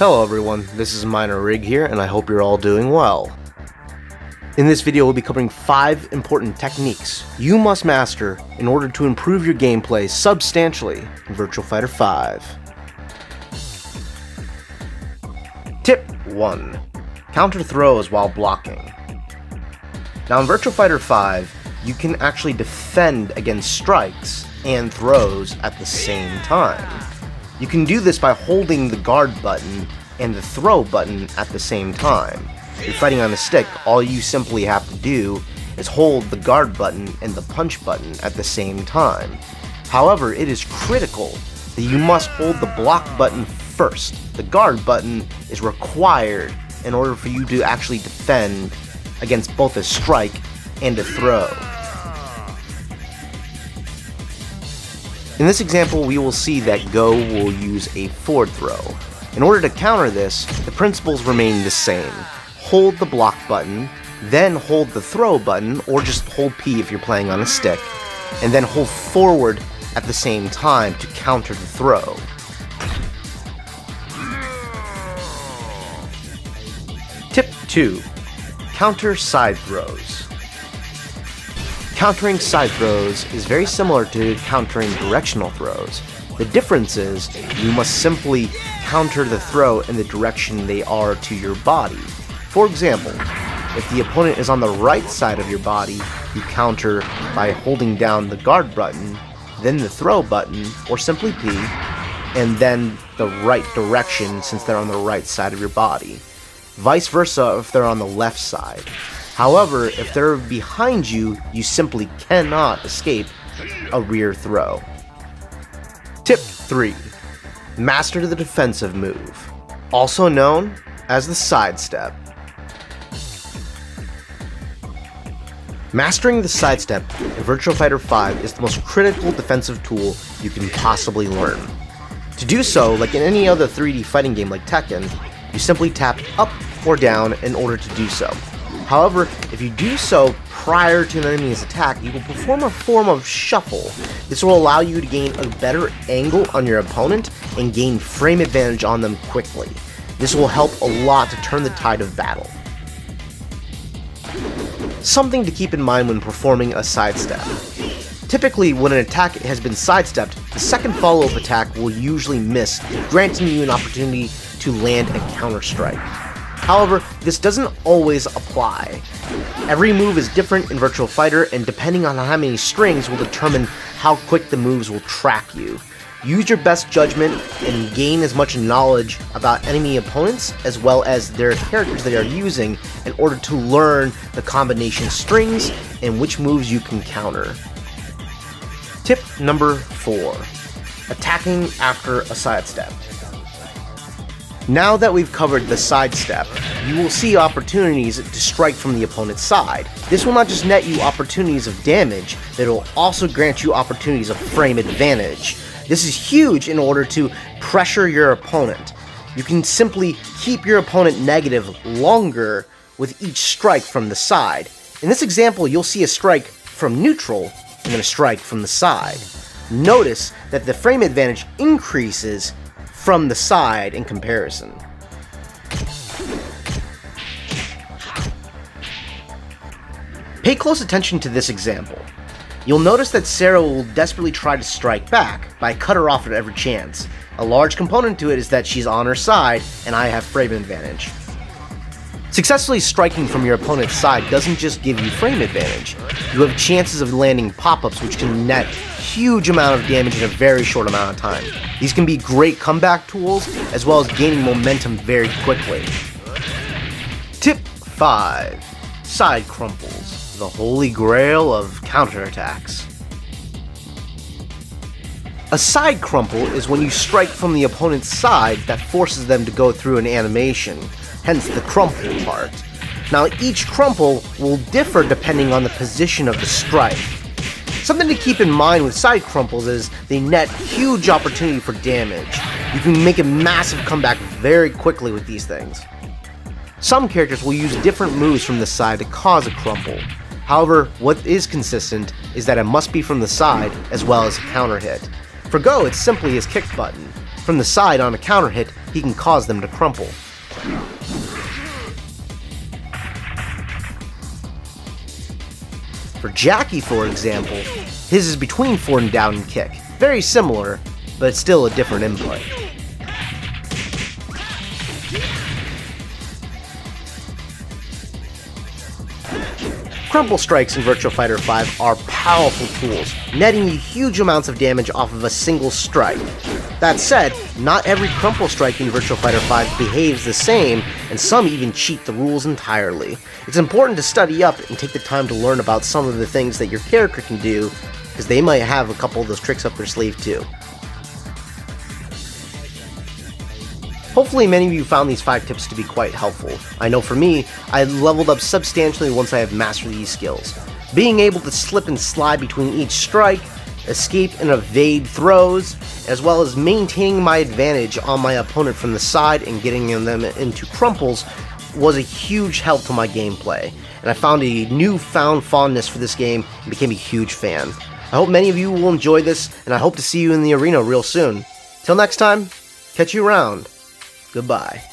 Hello everyone, this is Minor Rig here, and I hope you're all doing well. In this video we'll be covering 5 important techniques you must master in order to improve your gameplay substantially in Virtua Fighter 5. Tip 1. Counter throws while blocking. Now in Virtua Fighter 5, you can actually defend against strikes and throws at the same time. You can do this by holding the guard button and the throw button at the same time. If you're fighting on a stick, all you simply have to do is hold the guard button and the punch button at the same time. However, it is critical that you must hold the block button first. The guard button is required in order for you to actually defend against both a strike and a throw. In this example, we will see that Go will use a forward throw. In order to counter this, the principles remain the same. Hold the block button, then hold the throw button, or just hold P if you're playing on a stick, and then hold forward at the same time to counter the throw. Tip 2. Counter side throws. Countering side throws is very similar to countering directional throws. The difference is you must simply counter the throw in the direction they are to your body. For example, if the opponent is on the right side of your body, you counter by holding down the guard button, then the throw button, or simply P, and then the right direction since they're on the right side of your body. Vice versa if they're on the left side. However, if they're behind you, you simply cannot escape a rear throw. Tip 3. Master the defensive move, also known as the sidestep. Mastering the sidestep in Virtua Fighter 5 is the most critical defensive tool you can possibly learn. To do so, like in any other 3D fighting game like Tekken, you simply tap up or down in order to do so. However, if you do so prior to an enemy's attack, you will perform a form of shuffle. This will allow you to gain a better angle on your opponent and gain frame advantage on them quickly. This will help a lot to turn the tide of battle. Something to keep in mind when performing a sidestep. Typically, when an attack has been sidestepped, the second follow-up attack will usually miss, granting you an opportunity to land a counter-strike. However, this doesn't always apply. Every move is different in Virtua Fighter, and depending on how many strings will determine how quick the moves will track you. Use your best judgment and gain as much knowledge about enemy opponents as well as their characters they are using in order to learn the combination strings and which moves you can counter. Tip number 4. Attacking after a sidestep. Now that we've covered the sidestep, you will see opportunities to strike from the opponent's side. This will not just net you opportunities of damage, but it will also grant you opportunities of frame advantage. This is huge in order to pressure your opponent. You can simply keep your opponent negative longer with each strike from the side. In this example, you'll see a strike from neutral and then a strike from the side. Notice that the frame advantage increases from the side in comparison. Pay close attention to this example. You'll notice that Sarah will desperately try to strike back, but I cut her off at every chance. A large component to it is that she's on her side, and I have frame advantage. Successfully striking from your opponent's side doesn't just give you frame advantage. You have chances of landing pop-ups which can net huge amount of damage in a very short amount of time. These can be great comeback tools, as well as gaining momentum very quickly. Tip 5. Side crumples, the holy grail of counterattacks. A side crumple is when you strike from the opponent's side that forces them to go through an animation, hence the crumple part. Now each crumple will differ depending on the position of the strike. Something to keep in mind with side crumples is they net huge opportunity for damage. You can make a massive comeback very quickly with these things. Some characters will use different moves from the side to cause a crumple. However, what is consistent is that it must be from the side as well as a counter hit. For Go, it's simply his kick button. From the side on a counter hit, he can cause them to crumple. For Jackie, for example, his is between forward, down, and kick. Very similar, but still a different input. Crumple strikes in Virtua Fighter 5 are powerful tools, netting you huge amounts of damage off of a single strike. That said, not every crumple strike in Virtua Fighter 5 behaves the same, and some even cheat the rules entirely. It's important to study up and take the time to learn about some of the things that your character can do, because they might have a couple of those tricks up their sleeve too. Hopefully many of you found these 5 tips to be quite helpful. I know for me, I leveled up substantially once I have mastered these skills. Being able to slip and slide between each strike, escape and evade throws, as well as maintaining my advantage on my opponent from the side and getting them into crumples was a huge help to my gameplay, and I found a newfound fondness for this game and became a huge fan. I hope many of you will enjoy this, and I hope to see you in the arena real soon. Till next time, catch you around. Goodbye.